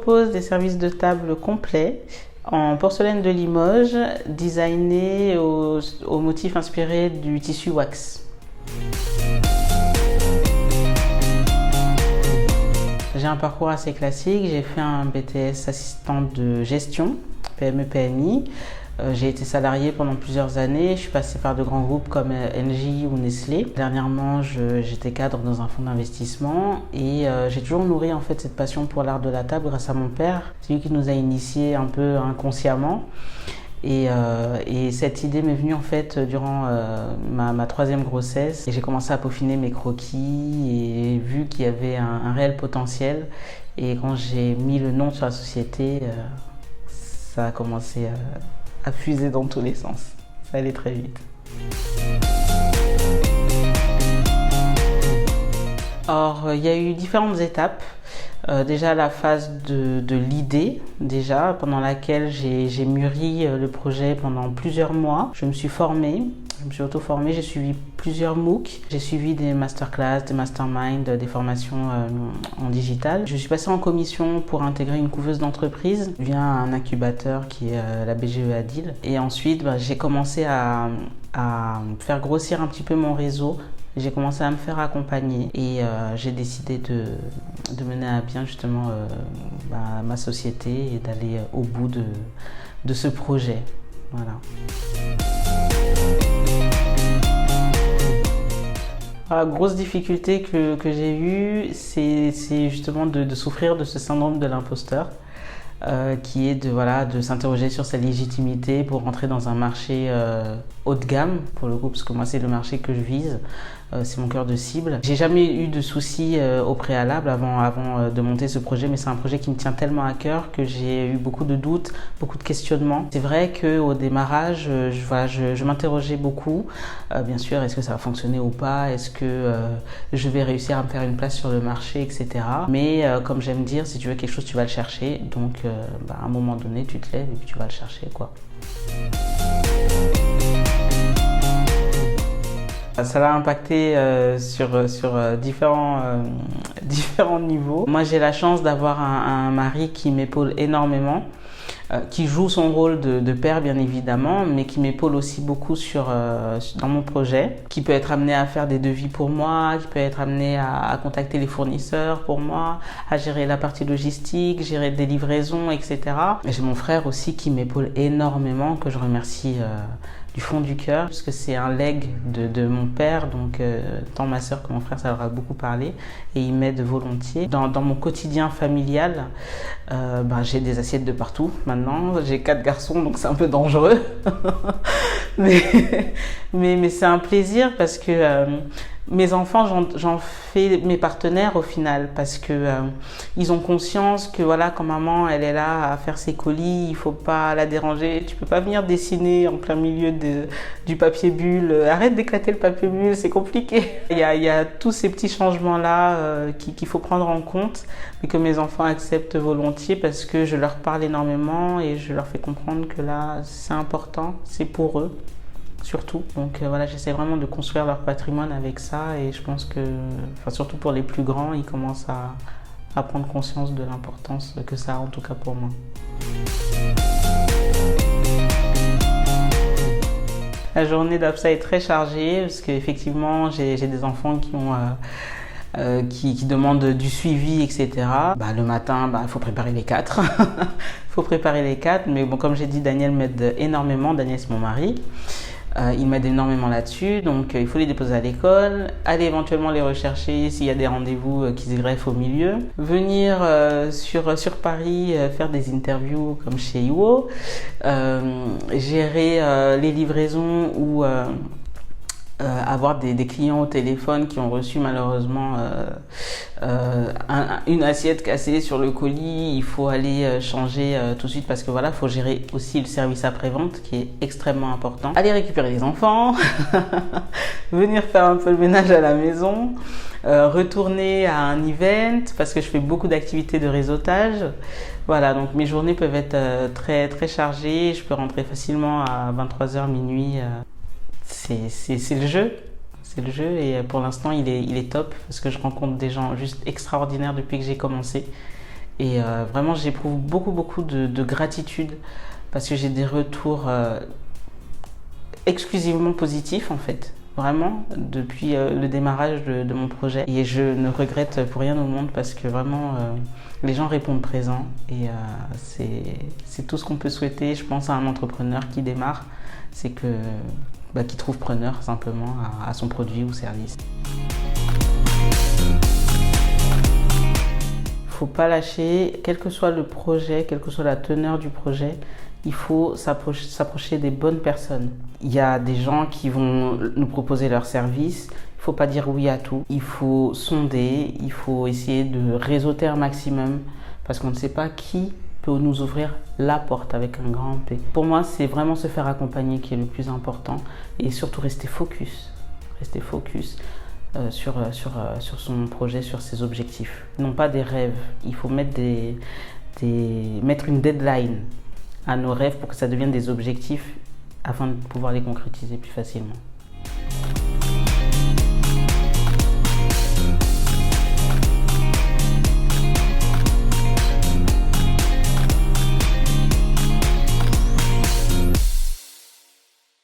propose des services de table complets en porcelaine de Limoges, designés au motif inspiré du tissu wax. J'ai un parcours assez classique, j'ai fait un BTS assistante de gestion, PME-PMI. J'ai été salariée pendant plusieurs années, je suis passée par de grands groupes comme Engie ou Nestlé. Dernièrement, j'étais cadre dans un fonds d'investissement et j'ai toujours nourri en fait cette passion pour l'art de la table grâce à mon père. C'est lui qui nous a initiés un peu inconsciemment. Et cette idée m'est venue en fait durant ma troisième grossesse. Et j'ai commencé à peaufiner mes croquis et vu qu'il y avait un réel potentiel. Et quand j'ai mis le nom sur la société, ça a commencé à fuser dans tous les sens. Ça allait très vite. Alors, il y a eu différentes étapes. Déjà la phase de l'idée, pendant laquelle j'ai mûri le projet pendant plusieurs mois. Je me suis formée, je me suis auto-formée, j'ai suivi plusieurs MOOC, j'ai suivi des masterclass, des masterminds, des formations en digital. Je suis passée en commission pour intégrer une couveuse d'entreprise via un incubateur qui est la BGE Adil. Et ensuite, j'ai commencé à faire grossir un petit peu mon réseau. J'ai commencé à me faire accompagner et j'ai décidé de mener à bien justement ma société et d'aller au bout de ce projet. Voilà. La grosse difficulté que j'ai eue, c'est justement de souffrir de ce syndrome de l'imposteur. Qui est de s'interroger sur sa légitimité pour rentrer dans un marché haut de gamme, pour le coup, parce que moi c'est le marché que je vise, c'est mon cœur de cible. J'ai jamais eu de soucis au préalable avant de monter ce projet, mais c'est un projet qui me tient tellement à cœur que j'ai eu beaucoup de doutes, beaucoup de questionnements. C'est vrai qu'au démarrage, je m'interrogeais beaucoup, bien sûr, est-ce que ça va fonctionner ou pas, est-ce que je vais réussir à me faire une place sur le marché, etc. Mais comme j'aime dire, si tu veux quelque chose, tu vas le chercher, donc à un moment donné, tu te lèves et puis tu vas le chercher, quoi. Ça l'a impacté sur différents niveaux. Moi, j'ai la chance d'avoir un mari qui m'épaule énormément, qui joue son rôle de père bien évidemment, mais qui m'épaule aussi beaucoup dans mon projet, qui peut être amené à faire des devis pour moi, qui peut être amené à contacter les fournisseurs pour moi, à gérer la partie logistique, gérer des livraisons, etc. Et j'ai mon frère aussi qui m'épaule énormément, que je remercie du fond du cœur, parce que c'est un legs de mon père, donc tant ma soeur que mon frère, ça leur a beaucoup parlé, et il m'aide volontiers. Dans mon quotidien familial, j'ai des assiettes de partout maintenant, j'ai 4 garçons, donc c'est un peu dangereux, mais c'est un plaisir parce que mes enfants, j'en fais mes partenaires au final, parce que ils ont conscience que voilà, quand maman elle est là à faire ses colis, il faut pas la déranger, tu peux pas venir dessiner en plein milieu du papier bulle, arrête d'éclater le papier bulle, c'est compliqué. Il y a tous ces petits changements là qu'il faut prendre en compte, mais que mes enfants acceptent volontiers parce que je leur parle énormément et je leur fais comprendre que là c'est important, c'est pour eux. Surtout. Donc voilà, j'essaie vraiment de construire leur patrimoine avec ça et je pense que, surtout pour les plus grands, ils commencent à prendre conscience de l'importance que ça a, en tout cas pour moi. La journée d'Absa est très chargée parce qu'effectivement, j'ai des enfants qui demandent du suivi, etc. Le matin, il faut préparer les 4. Il faut préparer les 4, mais bon, comme j'ai dit, Daniel m'aide énormément. Daniel, c'est mon mari. Il m'aide énormément là-dessus, donc il faut les déposer à l'école, aller éventuellement les rechercher s'il y a des rendez-vous qui se greffent au milieu, venir sur Paris faire des interviews comme chez Iwo, gérer les livraisons ou avoir des clients au téléphone qui ont reçu malheureusement une assiette cassée sur le colis, il faut aller changer tout de suite parce que voilà, il faut gérer aussi le service après-vente qui est extrêmement important. Aller récupérer les enfants, venir faire un peu le ménage à la maison, retourner à un event parce que je fais beaucoup d'activités de réseautage. Voilà, donc mes journées peuvent être très, très chargées, je peux rentrer facilement à 23h, minuit. C'est le jeu. C'est le jeu et pour l'instant il est top parce que je rencontre des gens juste extraordinaires depuis que j'ai commencé Et vraiment, j'éprouve beaucoup de gratitude parce que j'ai des retours exclusivement positifs en fait. Vraiment, depuis le démarrage de mon projet. Et je ne regrette pour rien au monde parce que vraiment, les gens répondent présents. Et c'est tout ce qu'on peut souhaiter, je pense, à un entrepreneur qui démarre. C'est que, qu'il trouve preneur simplement à son produit ou service. Il ne faut pas lâcher, quel que soit le projet, quelle que soit la teneur du projet, il faut s'approcher des bonnes personnes. Il y a des gens qui vont nous proposer leurs services, il ne faut pas dire oui à tout. Il faut sonder, il faut essayer de réseauter un maximum parce qu'on ne sait pas qui peut nous ouvrir la porte avec un grand P. Pour moi, c'est vraiment se faire accompagner qui est le plus important et surtout rester focus. Rester focus. Sur son projet, sur ses objectifs. Non pas des rêves. Il faut mettre une deadline à nos rêves pour que ça devienne des objectifs afin de pouvoir les concrétiser plus facilement.